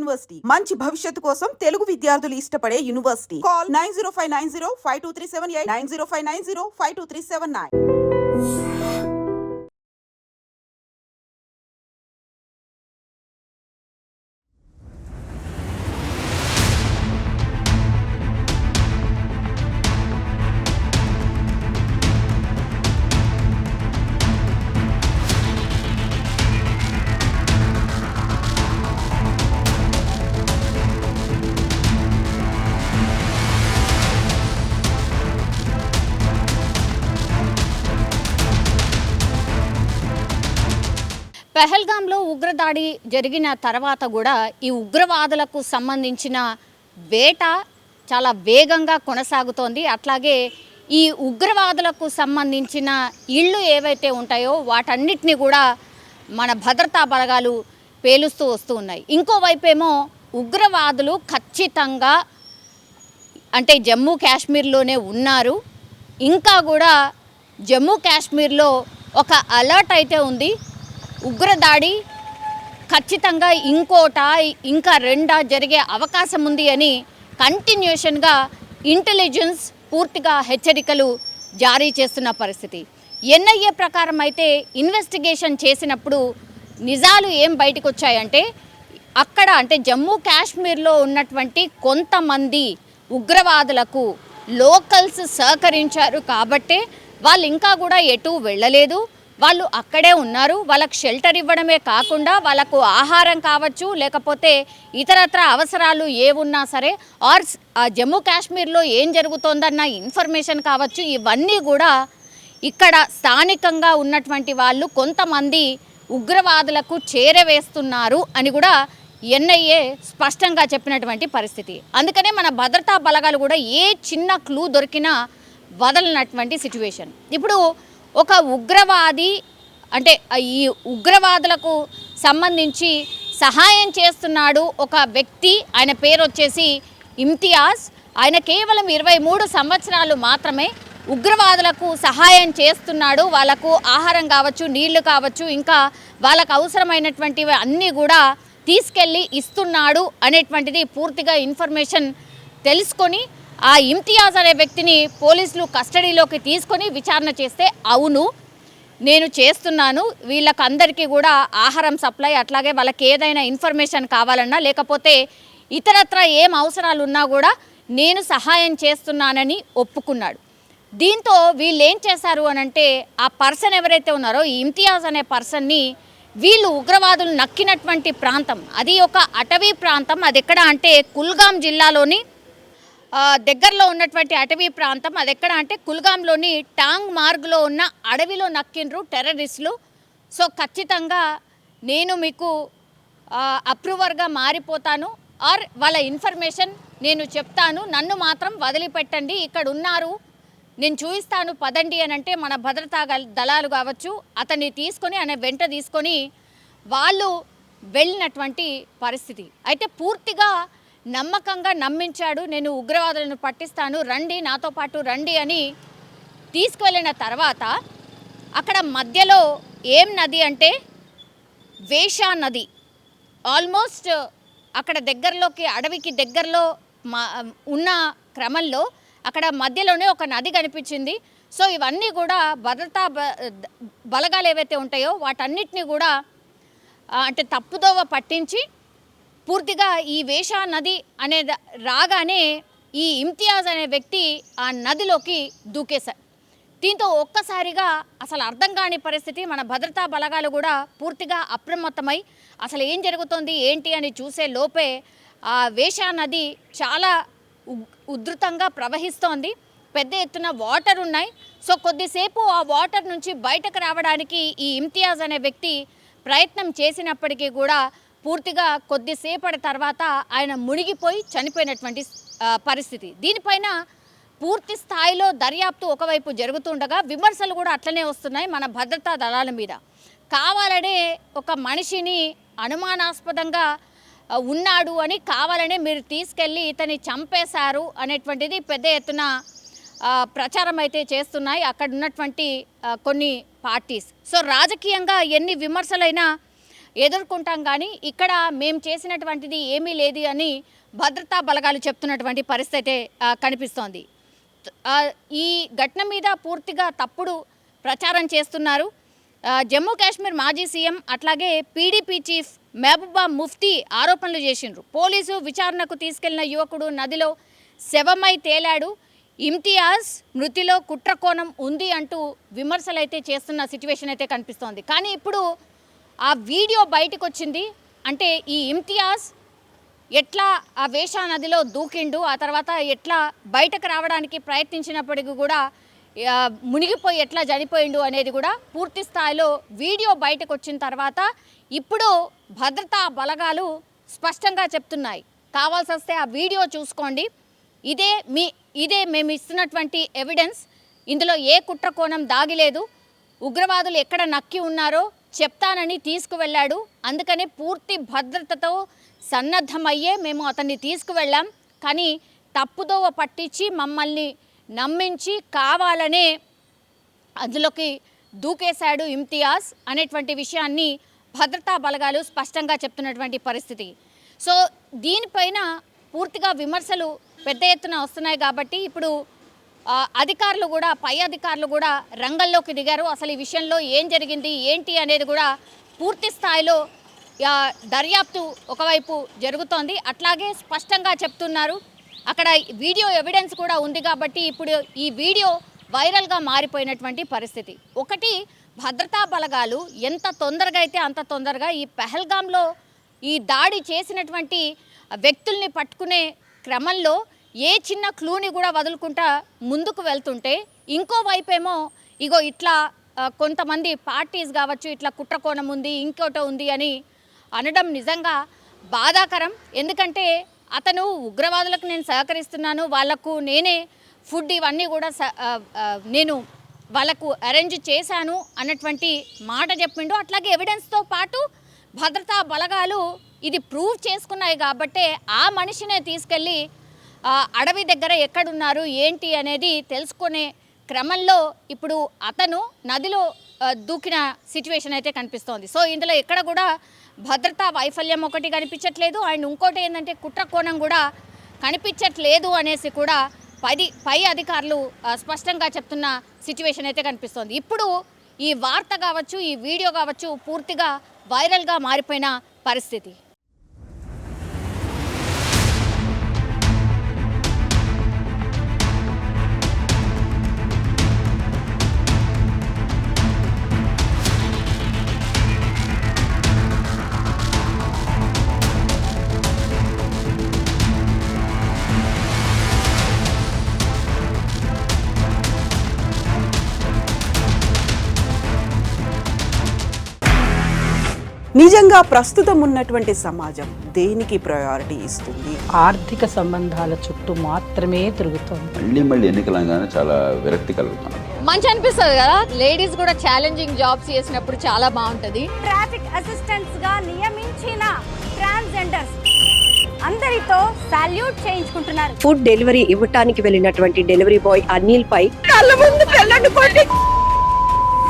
University మంచి భవిష్యత్తు కోసం తెలుగు విద్యార్థులు ఇష్టపడే యూనివర్సిటీ. కాల్ 9059052378 9059052379. పెహల్గాంలో ఉగ్రదాడి జరిగిన తర్వాత కూడా ఈ ఉగ్రవాదులకు సంబంధించిన వేట చాలా వేగంగా కొనసాగుతోంది. అట్లాగే ఈ ఉగ్రవాదులకు సంబంధించిన ఇళ్ళు ఏవైతే ఉంటాయో వాటన్నిటిని కూడా మన భద్రతా బలగాలు పేలుస్తూ వస్తూ ఉన్నాయి. ఇంకోవైపేమో ఉగ్రవాదులు ఖచ్చితంగా అంటే జమ్మూ కాశ్మీర్లోనే ఉన్నారు. ఇంకా కూడా జమ్మూ కాశ్మీర్లో ఒక అలర్ట్ అయితే ఉంది. ఉగ్రదాడి ఖచ్చితంగా ఇంకా రెండా జరిగే అవకాశం ఉంది అని కంటిన్యూషన్గా ఇంటెలిజెన్స్ పూర్తిగా హెచ్చరికలు జారీ చేస్తున్న పరిస్థితి. ఎన్ఐఏ ప్రకారం అయితే ఇన్వెస్టిగేషన్ చేసినప్పుడు నిజాలు ఏం బయటకు వచ్చాయంటే అక్కడ అంటే జమ్మూ కాశ్మీర్లో ఉన్నటువంటి కొంతమంది ఉగ్రవాదులకు లోకల్స్ సహకరించారు కాబట్టే వాళ్ళు ఇంకా కూడా ఎటు వెళ్ళలేదు. వాళ్ళు అక్కడే ఉన్నారు. వాళ్ళకు షెల్టర్ ఇవ్వడమే కాకుండా వాళ్ళకు ఆహారం కావచ్చు, లేకపోతే ఇతరత్ర అవసరాలు ఏమున్నా సరే ఆర్ జమ్మూ కాశ్మీర్లో ఏం జరుగుతోందన్న ఇన్ఫర్మేషన్ కావచ్చు, ఇవన్నీ కూడా ఇక్కడ స్థానికంగా ఉన్నటువంటి వాళ్ళు కొంతమంది ఉగ్రవాదులకు చేరవేస్తున్నారు అని కూడా ఎన్ఐఏ స్పష్టంగా చెప్పినటువంటి పరిస్థితి. అందుకనే మన భద్రతా బలగాలు కూడా ఏ చిన్న క్లూ దొరికినా వదలనటువంటి సిచ్యువేషన్. ఇప్పుడు ఒక ఉగ్రవాది అంటే ఈ ఉగ్రవాదులకు సంబంధించి సహాయం చేస్తున్నాడు ఒక వ్యక్తి. ఆయన పేరు వచ్చేసి ఇమ్తియాజ్. ఆయన కేవలం 23 సంవత్సరాలు మాత్రమే. ఉగ్రవాదులకు సహాయం చేస్తున్నాడు. వాళ్ళకు ఆహారం కావచ్చు, నీళ్లు కావచ్చు, ఇంకా వాళ్ళకు అవసరమైనటువంటివి అన్నీ కూడా తీసుకెళ్ళి ఇస్తున్నాడు అనేటువంటిది పూర్తిగా ఇన్ఫర్మేషన్ తెలుసుకొని ఆ ఇమ్తియాజ్ అనే వ్యక్తిని పోలీసులు కస్టడీలోకి తీసుకొని విచారణ చేస్తే అవును నేను చేస్తున్నాను, వీళ్ళకి అందరికీ కూడా ఆహారం సప్లై, అట్లాగే వాళ్ళకి ఏదైనా ఇన్ఫర్మేషన్ కావాలన్నా లేకపోతే ఇతరత్ర ఏం అవసరాలు ఉన్నా కూడా నేను సహాయం చేస్తున్నానని ఒప్పుకున్నాడు. దీంతో వీళ్ళు ఏం చేశారు అనంటే ఆ పర్సన్ ఎవరైతే ఉన్నారో ఈ ఇమ్తియాజ్ అనే పర్సన్ని వీళ్ళు ఉగ్రవాదులు నక్కినటువంటి ప్రాంతం, అది ఒక అటవీ ప్రాంతం. అది ఎక్కడ అంటే కుల్గాం జిల్లాలోని దగ్గరలో ఉన్నటువంటి అటవీ ప్రాంతం. అది ఎక్కడ అంటే కుల్గాంలోని టాంగ్ మార్గ్లో ఉన్న అడవిలో నక్కిండ్రు టెర్రరిస్టులు. సో ఖచ్చితంగా నేను మీకు అప్రూవర్గా మారిపోతాను ఆర్ వాళ్ళ ఇన్ఫర్మేషన్ నేను చెప్తాను, నన్ను మాత్రం వదిలిపెట్టండి, ఇక్కడ ఉన్నారు నేను చూపిస్తాను పదండి అని అంటే మన భద్రతా దళాలు కావచ్చు అతన్ని తీసుకొని ఆయన వెంట తీసుకొని వాళ్ళు వెళ్ళినటువంటి పరిస్థితి. అయితే పూర్తిగా నమ్మకంగా నమ్మించాడు, నేను ఉగ్రవాదులను పట్టిస్తాను, రండి నాతో పాటు రండి అని తీసుకువెళ్ళిన తర్వాత అక్కడ మధ్యలో ఏం నది అంటే వేషా నది. ఆల్మోస్ట్ అక్కడ దగ్గరలోకి అడవికి దగ్గరలో ఉన్న క్రమంలో అక్కడ మధ్యలోనే ఒక నది కనిపించింది. సో ఇవన్నీ కూడా భద్రతా బలగాలు ఏవైతే ఉంటాయో వాటన్నిటిని కూడా అంటే తప్పుదోవ పట్టించి పూర్తిగా ఈ వేషా నది అనే రాగానే ఈ ఇమ్తియాజ్ అనే వ్యక్తి ఆ నదిలోకి దూకేశారు. దీంతో ఒక్కసారిగా అసలు అర్థం కాని పరిస్థితి. మన భద్రతా బలగాలు కూడా పూర్తిగా అప్రమత్తమై అసలు ఏం జరుగుతోంది ఏంటి అని చూసే లోపే ఆ వేషా నది చాలా ఉధృతంగా ప్రవహిస్తోంది. పెద్ద ఎత్తున వాటర్ ఉన్నాయి. సో కొద్దిసేపు ఆ వాటర్ నుంచి బయటకు రావడానికి ఈ ఇమ్తియాజ్ అనే వ్యక్తి ప్రయత్నం చేసినప్పటికీ కూడా పూర్తిగా కొద్దిసేపటి తర్వాత ఆయన మునిగిపోయి చనిపోయినటువంటి పరిస్థితి. దీనిపైన పూర్తి స్థాయిలో దర్యాప్తు ఒకవైపు జరుగుతుండగా విమర్శలు కూడా అట్లనే వస్తున్నాయి మన భద్రతా దళాల మీద. కావాలనే ఒక మనిషిని అనుమానాస్పదంగా ఉన్నాడు అని కావాలనే మీరు తీసుకెళ్ళి ఇతన్ని చంపేశారు అనేటువంటిది పెద్ద ఎత్తున ప్రచారం అయితే చేస్తున్నాయి అక్కడ ఉన్నటువంటి కొన్ని పార్టీస్. సో రాజకీయంగా ఎన్ని విమర్శలైనా ఎదుర్కొంటాం, కానీ ఇక్కడ మేము చేసినటువంటిది ఏమీ లేదు అని భద్రతా బలగాలు చెప్తున్నటువంటి పరిస్థితి కనిపిస్తోంది. ఈ ఘటన మీద పూర్తిగా తప్పుడు ప్రచారం చేస్తున్నారు. జమ్మూ కాశ్మీర్ మాజీ సీఎం అట్లాగే పీడీపీ చీఫ్ మహబూబా ముఫ్తీ ఆరోపణలు చేసిండ్రు. పోలీసు విచారణకు తీసుకెళ్లిన యువకుడు నదిలో శవమై తేలాడు, ఇమ్తియాజ్ మృతిలో కుట్రకోణం ఉంది అంటూ విమర్శలు అయితే చేస్తున్న సిచ్యువేషన్ అయితే కనిపిస్తోంది. కానీ ఇప్పుడు ఆ వీడియో బయటకు వచ్చింది. అంటే ఈ ఇమ్తియాజ్ ఎట్లా ఆ వేషా నదిలో దూకిండు, ఆ తర్వాత ఎట్లా బయటకు రావడానికి ప్రయత్నించినప్పటికీ కూడా మునిగిపోయి ఎట్లా చనిపోయిండు అనేది కూడా పూర్తి స్థాయిలో వీడియో బయటకు వచ్చిన తర్వాత ఇప్పుడు భద్రతా బలగాలు స్పష్టంగా చెప్తున్నాయి. కావాల్సి వస్తే ఆ వీడియో చూసుకోండి, ఇదే మేము ఇస్తున్నటువంటి ఎవిడెన్స్, ఇందులో ఏ కుట్రకోణం దాగిలేదు, ఉగ్రవాదులు ఎక్కడ నక్కి ఉన్నారో చెప్తానని తీసుకువెళ్ళాడు, అందుకనే పూర్తి భద్రతతో సన్నద్ధమయ్యే మేము అతన్ని తీసుకువెళ్ళాం, కానీ తప్పుదోవ పట్టించి మమ్మల్ని నమ్మించి కావాలనే అందులోకి దూకేశాడు ఇమ్తియాజ్ అనేటువంటి విషయాన్ని భద్రతా బలగాలు స్పష్టంగా చెప్తున్నటువంటి పరిస్థితి. సో దీనిపైన పూర్తిగా విమర్శలు పెద్ద ఎత్తున వస్తున్నాయి. కాబట్టి ఇప్పుడు అధికారులు కూడా, పై అధికారులు కూడా రంగంలోకి దిగారు. అసలు ఈ విషయంలో ఏం జరిగింది ఏంటి అనేది కూడా పూర్తి స్థాయిలో దర్యాప్తు ఒకవైపు జరుగుతోంది. అట్లాగే స్పష్టంగా చెప్తున్నారు. అక్కడ వీడియో ఎవిడెన్స్ కూడా ఉంది కాబట్టి ఇప్పుడు ఈ వీడియో వైరల్గా మారిపోయినటువంటి పరిస్థితి. ఒకటి, భద్రతా బలగాలు ఎంత తొందరగా అయితే అంత తొందరగా ఈ పెహల్గాంలో ఈ దాడి చేసినటువంటి వ్యక్తుల్ని పట్టుకునే క్రమంలో ఏ చిన్న క్లూని కూడా వదులుకుంటా ముందుకు వెళ్తుంటే, ఇంకోవైపేమో ఇగో ఇట్లా కొంతమంది పార్టీస్ కావచ్చు ఇట్లా కుట్రకోణం ఉంది, ఇంకోటో ఉంది అని అనడం నిజంగా బాధాకరం. ఎందుకంటే అతను ఉగ్రవాదులకు నేను సహకరిస్తున్నాను, వాళ్లకు నేనే ఫుడ్ ఇవన్నీ కూడా నేను వాళ్ళకు అరేంజ్ చేశాను అన్నటువంటి మాట చెప్పిండు. అట్లాగే ఎవిడెన్స్తో పాటు భద్రతా బలగాలు ఇది ప్రూవ్ చేసుకున్నాయి కాబట్టే ఆ మనిషినే తీసుకెళ్ళి అడవి దగ్గర ఎక్కడున్నారు ఏంటి అనేది తెలుసుకునే క్రమంలో ఇప్పుడు అతను నదిలో దూకిన సిచ్యువేషన్ అయితే కనిపిస్తోంది. సో ఇందులో ఎక్కడ కూడా భద్రతా వైఫల్యం ఒకటి కనిపించట్లేదు, అండ్ ఇంకోటి ఏంటంటే కుట్రకోణం కూడా కనిపించట్లేదు అనేసి కూడా పై అధికారులు స్పష్టంగా చెప్తున్న సిచ్యువేషన్ అయితే కనిపిస్తోంది. ఇప్పుడు ఈ వార్త కావచ్చు, ఈ వీడియో కావచ్చు పూర్తిగా వైరల్గా మారిపోయిన పరిస్థితి. నిజంగా ప్రస్తుతం ఉన్నటువంటి సమాజం దేనికి ప్రయారిటీ ఇస్తుంది? ఆర్థిక సంబంధాల చుట్టూ మాత్రమే తిరుగుతుంది. మళ్ళీ ఎన్నికలంగానే చాలా విరక్తి కలుగుతాం. మంచి అనిపిస్తుంది కదా, లేడీస్ కూడా ఛాలెంజింగ్ జాబ్స్ చేసినప్పుడు చాలా బాగుంటది. ట్రాఫిక్ అసిస్టెంట్స్ గా నియమించిన ట్రాన్స్జెండర్స్ అందరితో సాల్యూట్ చేయించుకుంటున్నారు. ఫుడ్ డెలివరీ ఇవ్వటానికి వెళ్ళినటువంటి డెలివరీ బాయ్ అనిల్ పై కళ్ళ ముందు పెళ్ళండి